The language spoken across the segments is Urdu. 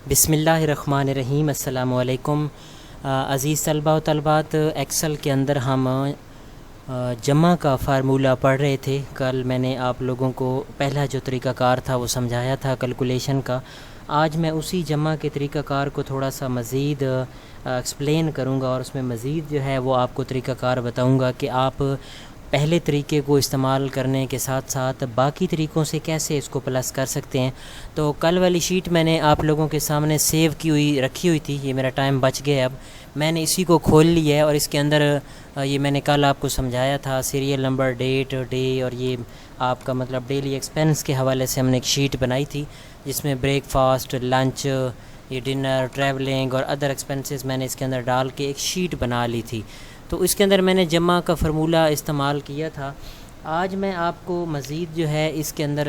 بسم اللہ الرحمن الرحیم۔ السلام علیکم عزیز طلباء و طالبات۔ ایکسل کے اندر ہم جمع کا فارمولہ پڑھ رہے تھے۔ کل میں نے آپ لوگوں کو پہلا جو طریقہ کار تھا وہ سمجھایا تھا کیلکولیشن کا۔ آج میں اسی جمع کے طریقہ کار کو تھوڑا سا مزید ایکسپلین کروں گا، اور اس میں مزید جو ہے وہ آپ کو طریقہ کار بتاؤں گا کہ آپ پہلے طریقے کو استعمال کرنے کے ساتھ ساتھ باقی طریقوں سے کیسے اس کو پلس کر سکتے ہیں۔ تو کل والی شیٹ میں نے آپ لوگوں کے سامنے سیو کی ہوئی رکھی ہوئی تھی، یہ میرا ٹائم بچ گیا۔ اب میں نے اسی کو کھول لیا ہے، اور اس کے اندر یہ میں نے کل آپ کو سمجھایا تھا سیریل نمبر، ڈیٹ، ڈے، اور یہ آپ کا مطلب ڈیلی ایکسپینس کے حوالے سے ہم نے ایک شیٹ بنائی تھی، جس میں بریک فاسٹ، لنچ، یہ ڈنر، ٹریولنگ اور ادر ایکسپینسز میں نے اس کے اندر ڈال کے ایک شیٹ بنا لی تھی۔ تو اس کے اندر میں نے جمع کا فارمولہ استعمال کیا تھا۔ آج میں آپ کو مزید جو ہے اس کے اندر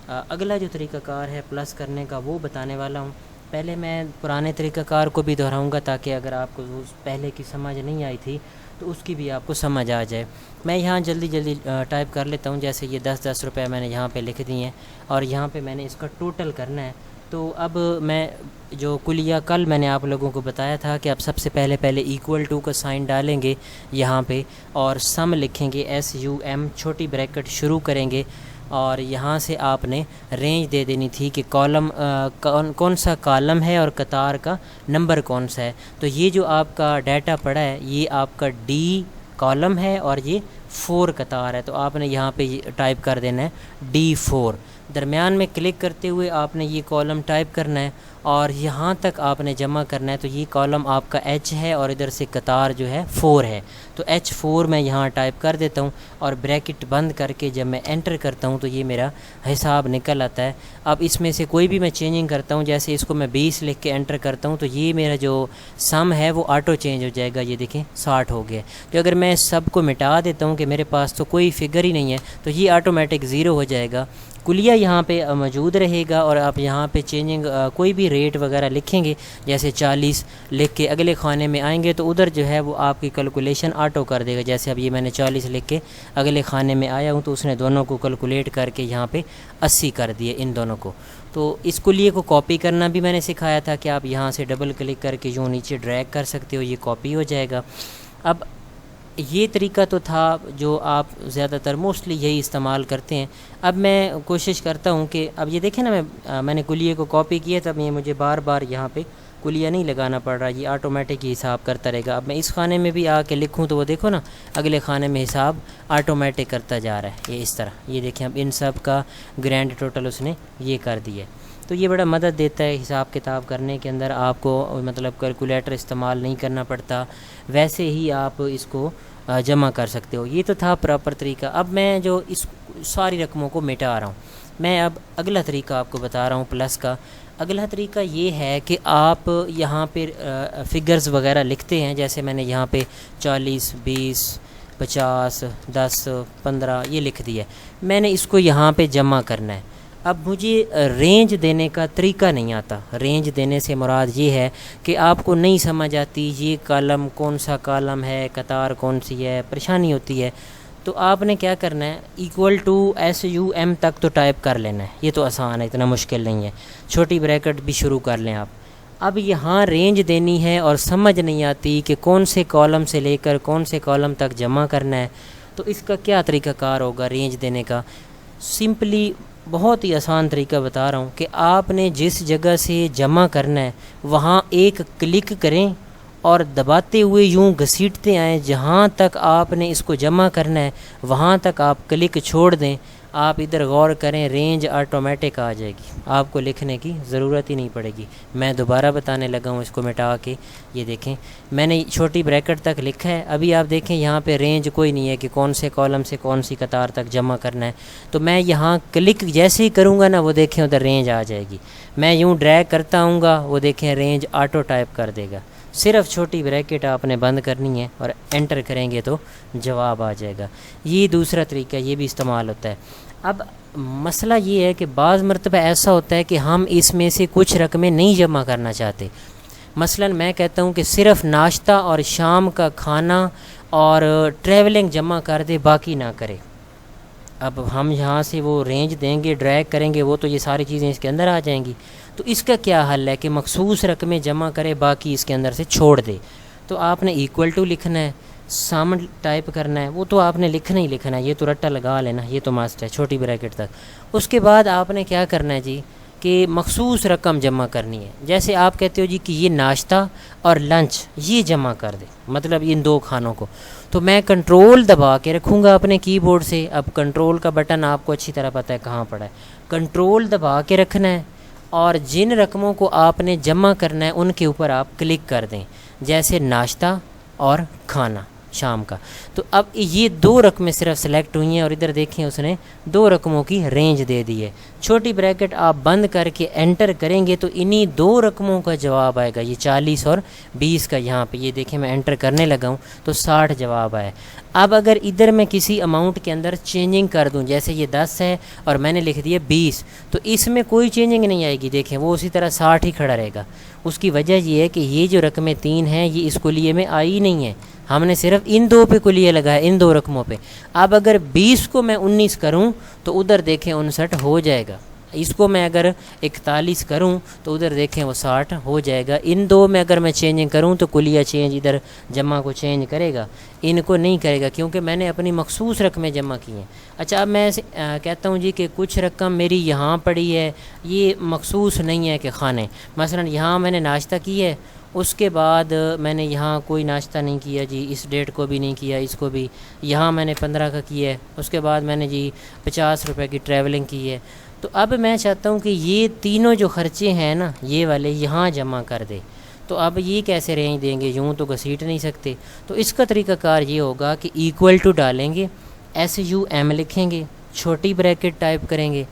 اگلا جو طریقہ کار ہے پلس کرنے کا وہ بتانے والا ہوں۔ پہلے میں پرانے طریقہ کار کو بھی دہراؤں گا، تاکہ اگر آپ کو پہلے کی سمجھ نہیں آئی تھی تو اس کی بھی آپ کو سمجھ آ جائے۔ میں یہاں جلدی ٹائپ کر لیتا ہوں، جیسے یہ 10 روپے میں نے یہاں پہ لکھ دیے ہیں، اور یہاں پہ میں نے اس کا ٹوٹل کرنا ہے۔ تو اب میں جو کلیہ کل میں نے آپ لوگوں کو بتایا تھا کہ آپ سب سے پہلے ایکول ٹو کا سائن ڈالیں گے یہاں پہ، اور سم لکھیں گے SUM، چھوٹی بریکٹ شروع کریں گے، اور یہاں سے آپ نے رینج دے دینی تھی کہ کالم کون سا کالم ہے اور قطار کا نمبر کون سا ہے۔ تو یہ جو آپ کا ڈیٹا پڑا ہے یہ آپ کا D کالم ہے اور یہ 4 قطار ہے، تو آپ نے یہاں پہ ٹائپ کر دینا ہے D4۔ درمیان میں کلک کرتے ہوئے آپ نے یہ کالم ٹائپ کرنا ہے، اور یہاں تک آپ نے جمع کرنا ہے۔ تو یہ کالم آپ کا H ہے، اور ادھر سے قطار جو ہے 4 ہے، تو H4 میں یہاں ٹائپ کر دیتا ہوں، اور بریکٹ بند کر کے جب میں انٹر کرتا ہوں تو یہ میرا حساب نکل آتا ہے۔ اب اس میں سے کوئی بھی میں چینجنگ کرتا ہوں، جیسے اس کو میں 20 لکھ کے انٹر کرتا ہوں، تو یہ میرا جو سم ہے وہ آٹو چینج ہو جائے گا، یہ دیکھیں 60 ہو گیا۔ تو اگر میں سب کو مٹا دیتا ہوں کہ میرے پاس تو کوئی فگر ہی نہیں ہے، تو یہ آٹومیٹک 0 ہو جائے گا۔ کلیہ یہاں پہ موجود رہے گا، اور آپ یہاں پہ چینجنگ کوئی بھی ریٹ وغیرہ لکھیں گے، جیسے 40 لکھ کے اگلے خانے میں آئیں گے تو ادھر جو ہے وہ آپ کی کیلکولیشن آٹو کر دے گا۔ جیسے اب یہ میں نے 40 لکھ کے اگلے خانے میں آیا ہوں، تو اس نے دونوں کو کیلکولیٹ کر کے یہاں پہ 80 کر دیے ان دونوں کو۔ تو اس کلیے کو کاپی کرنا بھی میں نے سکھایا تھا کہ آپ یہاں سے ڈبل کلک کر کے یوں نیچے ڈریگ کر سکتے ہو، یہ کاپی ہو جائے گا۔ اب یہ طریقہ تو تھا جو آپ زیادہ تر موسٹلی یہی استعمال کرتے ہیں۔ اب میں کوشش کرتا ہوں کہ اب یہ دیکھیں نا، میں نے کلیے کو کاپی کیا، تب یہ مجھے بار بار یہاں پہ کلیہ نہیں لگانا پڑ رہا، یہ آٹومیٹک ہی حساب کرتا رہے گا۔ اب میں اس خانے میں بھی آ کے لکھوں تو وہ دیکھو نا، اگلے خانے میں حساب آٹومیٹک کرتا جا رہا ہے، یہ اس طرح۔ یہ دیکھیں اب ان سب کا گرینڈ ٹوٹل اس نے یہ کر دیا ہے۔ تو یہ بڑا مدد دیتا ہے حساب کتاب کرنے کے اندر، آپ کو مطلب کیلکولیٹر استعمال نہیں کرنا پڑتا، ویسے ہی آپ اس کو جمع کر سکتے ہو۔ یہ تو تھا پراپر طریقہ۔ اب میں جو اس ساری رقموں کو مٹا رہا ہوں، میں اب اگلا طریقہ آپ کو بتا رہا ہوں پلس کا۔ اگلا طریقہ یہ ہے کہ آپ یہاں پہ فگرز وغیرہ لکھتے ہیں، جیسے میں نے یہاں پہ 40، 20، 50، 10، 15 یہ لکھ دیا ہے۔ میں نے اس کو یہاں پہ جمع کرنا ہے۔ اب مجھے رینج دینے کا طریقہ نہیں آتا۔ رینج دینے سے مراد یہ ہے کہ آپ کو نہیں سمجھ آتی یہ کالم کون سا کالم ہے، قطار کون سی ہے، پریشانی ہوتی ہے، تو آپ نے کیا کرنا ہے، ایکول ٹو SUM تک تو ٹائپ کر لینا ہے، یہ تو آسان ہے، اتنا مشکل نہیں ہے۔ چھوٹی بریکٹ بھی شروع کر لیں آپ۔ اب یہاں رینج دینی ہے اور سمجھ نہیں آتی کہ کون سے کالم سے لے کر کون سے کالم تک جمع کرنا ہے، تو اس کا کیا طریقہ کار ہوگا رینج دینے کا؟ سمپلی بہت ہی آسان طریقہ بتا رہا ہوں کہ آپ نے جس جگہ سے جمع کرنا ہے وہاں ایک کلک کریں، اور دباتے ہوئے یوں گھسیٹتے آئیں، جہاں تک آپ نے اس کو جمع کرنا ہے وہاں تک آپ کلک چھوڑ دیں۔ آپ ادھر غور کریں، رینج آٹومیٹک آ جائے گی، آپ کو لکھنے کی ضرورت ہی نہیں پڑے گی۔ میں دوبارہ بتانے لگا ہوں اس کو مٹا کے، یہ دیکھیں میں نے چھوٹی بریکٹ تک لکھا ہے۔ ابھی آپ دیکھیں یہاں پہ رینج کوئی نہیں ہے کہ کون سے کالم سے کون سی قطار تک جمع کرنا ہے، تو میں یہاں کلک جیسے ہی کروں گا نا، وہ دیکھیں ادھر رینج آ جائے گی۔ میں یوں ڈریگ کرتا ہوں گا، وہ دیکھیں رینج آٹو ٹائپ کر دے گا۔ صرف چھوٹی بریکٹ آپ نے بند کرنی ہے اور انٹر کریں گے تو جواب آ جائے گا۔ یہ دوسرا طریقہ، یہ بھی استعمال ہوتا ہے۔ اب مسئلہ یہ ہے کہ بعض مرتبہ ایسا ہوتا ہے کہ ہم اس میں سے کچھ رقمیں نہیں جمع کرنا چاہتے۔ مثلا میں کہتا ہوں کہ صرف ناشتہ اور شام کا کھانا اور ٹریولنگ جمع کر دے، باقی نہ کرے۔ اب ہم یہاں سے وہ رینج دیں گے، ڈریگ کریں گے، وہ تو یہ ساری چیزیں اس کے اندر آ جائیں گی۔ تو اس کا کیا حل ہے کہ مخصوص رقمیں جمع کرے باقی اس کے اندر سے چھوڑ دے. تو آپ نے ایکول ٹو لکھنا ہے, سم ٹائپ کرنا ہے, وہ تو آپ نے لکھنا ہی لکھنا ہے, یہ تو رٹا لگا لینا, یہ تو ماسٹ ہے چھوٹی بریکٹ تک. اس کے بعد آپ نے کیا کرنا ہے جی کہ مخصوص رقم جمع کرنی ہے. جیسے آپ کہتے ہو جی کہ یہ ناشتہ اور لنچ یہ جمع کر دے, مطلب ان 2 کھانوں کو, تو میں کنٹرول دبا کے رکھوں گا اپنے کی بورڈ سے. اب کنٹرول کا بٹن آپ کو اچھی طرح پتہ ہے کہاں پڑا ہے, کنٹرول دبا کے رکھنا ہے اور جن رقموں کو آپ نے جمع کرنا ہے ان کے اوپر آپ کلک کر دیں, جیسے ناشتہ اور کھانا شام کا. تو اب یہ 2 رقمیں صرف سلیکٹ ہوئی ہیں اور ادھر دیکھیں اس نے 2 رقموں کی رینج دے دی ہے. چھوٹی بریکٹ آپ بند کر کے انٹر کریں گے تو انہی 2 رقموں کا جواب آئے گا, یہ 40 اور 20 کا. یہاں پہ یہ دیکھیں میں انٹر کرنے لگا ہوں تو 60 جواب آیا. اب اگر ادھر میں کسی اماؤنٹ کے اندر چینجنگ کر دوں, جیسے یہ 10 ہے اور میں نے لکھ دیا 20, تو اس میں کوئی چینجنگ نہیں آئے گی, دیکھیں وہ اسی طرح 60 ہی کھڑا رہے گا. اس کی وجہ یہ ہے کہ یہ جو رقمیں 3 ہیں یہ اس کلیے میں آئی نہیں ہیں, ہم نے صرف ان 2 پہ کلیہ لگایا, ان 2 رقموں پہ. اب اگر 20 کو میں 19 کروں تو ادھر دیکھیں 59 ہو جائے گا. اس کو میں اگر 41 کروں تو ادھر دیکھیں وہ 60 ہو جائے گا. ان 2 میں اگر میں چینجنگ کروں تو کلیہ چینج ادھر جمع کو چینج کرے گا, ان کو نہیں کرے گا کیونکہ میں نے اپنی مخصوص رقمیں جمع کی ہیں. اچھا اب میں کہتا ہوں جی کہ کچھ رقم میری یہاں پڑی ہے, یہ مخصوص نہیں ہے کہ کھانے, مثلا یہاں میں نے ناشتہ کی ہے, اس کے بعد میں نے یہاں کوئی ناشتہ نہیں کیا جی, اس ڈیٹ کو بھی نہیں کیا, اس کو بھی. یہاں میں نے 15 کا کیا ہے, اس کے بعد میں نے جی 50 روپے کی ٹریولنگ کی ہے. تو اب میں چاہتا ہوں کہ یہ تینوں جو خرچے ہیں نا یہ والے یہاں جمع کر دے. تو اب یہ کیسے رینج دیں گے, یوں تو گھسیٹ نہیں سکتے. تو اس کا طریقہ کار یہ ہوگا کہ ایکول ٹو ڈالیں گے, SUM لکھیں گے, چھوٹی بریکٹ ٹائپ کریں گے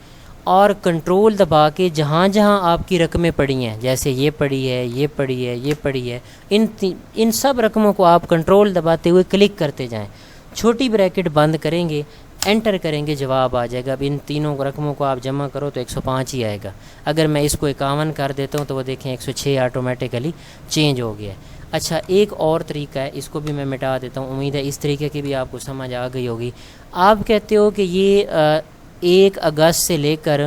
اور کنٹرول دبا کے جہاں جہاں آپ کی رقمیں پڑی ہیں, جیسے یہ پڑی ہے, یہ پڑی ہے, یہ پڑی ہے, ان سب رقموں کو آپ کنٹرول دباتے ہوئے کلک کرتے جائیں. چھوٹی بریکٹ بند کریں گے, انٹر کریں گے, جواب آ جائے گا. اب ان تینوں رقموں کو آپ جمع کرو تو 105 ہی آئے گا. اگر میں اس کو 51 کر دیتا ہوں تو وہ دیکھیں 106 آٹومیٹیکلی چینج ہو گیا ہے. اچھا ایک اور طریقہ ہے, اس کو بھی میں مٹا دیتا ہوں, امید ہے اس طریقے کی بھی آپ کو سمجھ آ گئی ہوگی. آپ کہتے ہو کہ یہ 1 اگست سے لے کر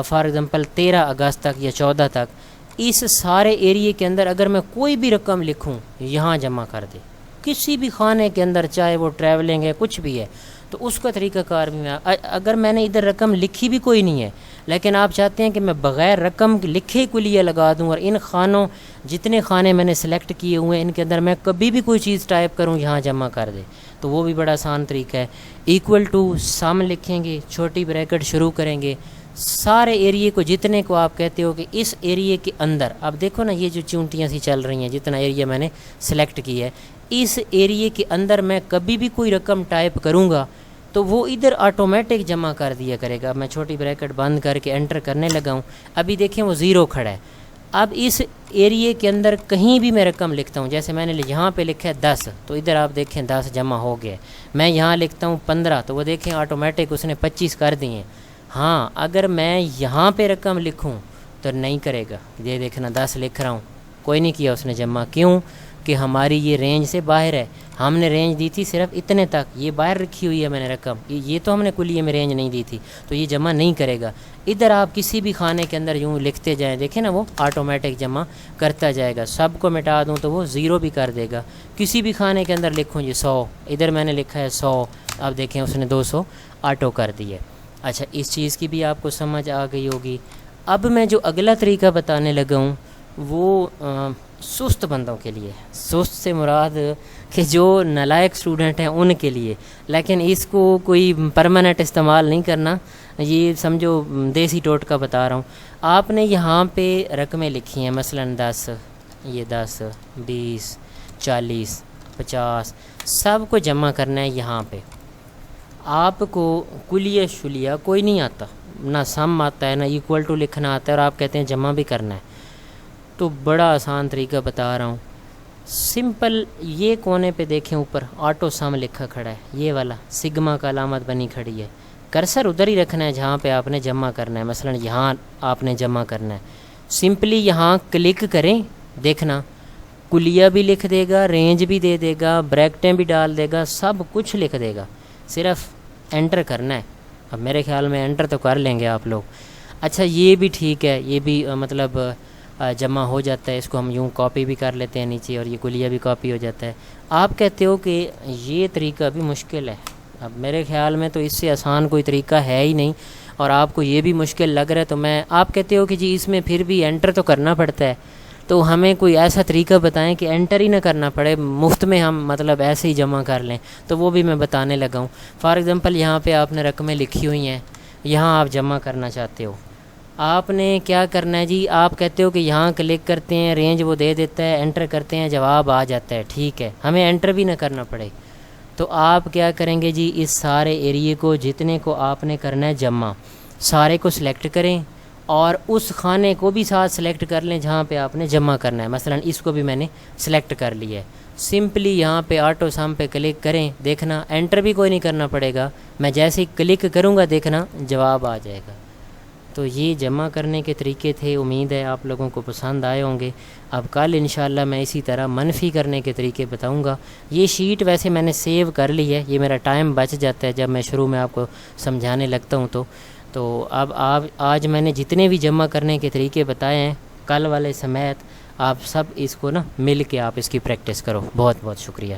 فار ایگزامپل 13 اگست تک یا 14 تک اس سارے ایریے کے اندر اگر میں کوئی بھی رقم لکھوں یہاں جمع کر دے, کسی بھی خانے کے اندر, چاہے وہ ٹریولنگ ہے کچھ بھی ہے, تو اس کا طریقہ کار بھی میں اگر میں نے ادھر رقم لکھی بھی کوئی نہیں ہے لیکن آپ چاہتے ہیں کہ میں بغیر رقم لکھے کلیہ لگا دوں اور ان خانوں جتنے خانے میں نے سلیکٹ کیے ہوئے ہیں ان کے اندر میں کبھی بھی کوئی چیز ٹائپ کروں یہاں جمع کر دے, تو وہ بھی بڑا آسان طریقہ ہے. ایکول ٹو سم لکھیں گے, چھوٹی بریکٹ شروع کریں گے, سارے ایریے کو جتنے کو آپ کہتے ہو کہ اس ایریے کے اندر, اب دیکھو نا یہ جو چونٹیاں سی چل رہی ہیں, جتنا ایریا میں نے سلیکٹ کی ہے اس ایریے کے اندر میں کبھی بھی کوئی رقم ٹائپ کروں گا تو وہ ادھر آٹومیٹک جمع کر دیا کرے گا. میں چھوٹی بریکٹ بند کر کے انٹر کرنے لگا ہوں, ابھی دیکھیں وہ 0 کھڑا ہے. اب اس ایریے کے اندر کہیں بھی میں رقم لکھتا ہوں, جیسے میں نے یہاں پہ لکھا ہے 10 تو ادھر آپ دیکھیں 10 جمع ہو گیا. میں یہاں لکھتا ہوں 15 تو وہ دیکھیں آٹومیٹک اس نے 25 کر دی ہیں. ہاں اگر میں یہاں پہ رقم لکھوں تو نہیں کرے گا, یہ دیکھنا 10 لکھ رہا ہوں, کوئی نہیں کیا اس نے جمع. کیوں کہ ہماری یہ رینج سے باہر ہے, ہم نے رینج دی تھی صرف اتنے تک, یہ باہر رکھی ہوئی ہے میں نے رقم, یہ تو ہم نے کلیے میں رینج نہیں دی تھی تو یہ جمع نہیں کرے گا. ادھر آپ کسی بھی خانے کے اندر یوں لکھتے جائیں, دیکھیں نا وہ آٹومیٹک جمع کرتا جائے گا. سب کو مٹا دوں تو وہ 0 بھی کر دے گا. کسی بھی خانے کے اندر لکھوں جی 100, ادھر میں نے لکھا ہے 100, اب دیکھیں اس نے 200 آٹو کر دی ہے. اچھا اس چیز کی بھی آپ کو سمجھ آ گئی ہوگی. اب میں جو اگلا طریقہ بتانے لگا ہوں وہ سست بندوں کے لیے, سست سے مراد کہ جو نالائق اسٹوڈنٹ ہیں ان کے لیے, لیکن اس کو کوئی پرماننٹ استعمال نہیں کرنا, یہ سمجھو دیسی ٹوٹکا بتا رہا ہوں. آپ نے یہاں پہ رقمیں لکھی ہیں مثلا 10, یہ 10, 20, 40, 50 سب کو جمع کرنا ہے. یہاں پہ آپ کو کلیہ شلیہ کوئی نہیں آتا, نہ سم آتا ہے نہ ایکول ٹو لکھنا آتا ہے, اور آپ کہتے ہیں جمع بھی کرنا ہے. تو بڑا آسان طریقہ بتا رہا ہوں, سمپل. یہ کونے پہ دیکھیں اوپر آٹو سم لکھا کھڑا ہے, یہ والا سگما کا علامت بنی کھڑی ہے. کرسر ادھر ہی رکھنا ہے جہاں پہ آپ نے جمع کرنا ہے, مثلا یہاں آپ نے جمع کرنا ہے. سمپلی یہاں کلک کریں, دیکھنا کلیہ بھی لکھ دے گا, رینج بھی دے دے گا, بریکٹیں بھی ڈال دے گا, سب کچھ لکھ دے گا. صرف انٹر کرنا ہے. اب میرے خیال میں انٹر تو کر لیں گے آپ لوگ. اچھا یہ بھی ٹھیک ہے، یہ بھی مطلب جمع ہو جاتا ہے، اس کو ہم یوں کاپی بھی کر لیتے ہیں نیچے، اور یہ کلیہ بھی کاپی ہو جاتا ہے۔ آپ کہتے ہو کہ یہ طریقہ بھی مشکل ہے، اب میرے خیال میں تو اس سے آسان کوئی طریقہ ہے ہی نہیں، اور آپ کو یہ بھی مشکل لگ رہا ہے، تو آپ کہتے ہو کہ جی اس میں پھر بھی انٹر تو کرنا پڑتا ہے، تو ہمیں کوئی ایسا طریقہ بتائیں کہ انٹر ہی نہ کرنا پڑے، مفت میں ہم مطلب ایسے ہی جمع کر لیں، تو وہ بھی میں بتانے لگا ہوں۔ فار ایگزامپل یہاں پہ آپ نے رقمیں لکھی ہوئی ہیں، یہاں آپ جمع کرنا چاہتے ہو، آپ نے کیا کرنا ہے جی، آپ کہتے ہو کہ یہاں کلک کرتے ہیں، رینج وہ دے دیتا ہے، انٹر کرتے ہیں، جواب آ جاتا ہے، ٹھیک ہے، ہمیں انٹر بھی نہ کرنا پڑے، تو آپ کیا کریں گے جی، اس سارے ایریے کو جتنے کو آپ نے کرنا ہے جمع، سارے کو سلیکٹ کریں، اور اس خانے کو بھی ساتھ سلیکٹ کر لیں جہاں پہ آپ نے جمع کرنا ہے، مثلا اس کو بھی میں نے سلیکٹ کر لیا ہے، سمپلی یہاں پہ آٹو سم پہ کلک کریں، دیکھنا انٹر بھی کوئی نہیں کرنا پڑے گا، میں جیسے ہی کلک کروں گا دیکھنا جواب آ جائے گا۔ تو یہ جمع کرنے کے طریقے تھے، امید ہے آپ لوگوں کو پسند آئے ہوں گے۔ اب کل انشاءاللہ میں اسی طرح منفی کرنے کے طریقے بتاؤں گا۔ یہ شیٹ ویسے میں نے سیو کر لی ہے، یہ میرا ٹائم بچ جاتا ہے جب میں شروع میں آپ کو سمجھانے لگتا ہوں تو اب آج میں نے جتنے بھی جمع کرنے کے طریقے بتائے ہیں کل والے سمیت، آپ سب اس کو نا مل کے آپ اس کی پریکٹس کرو۔ بہت بہت شکریہ۔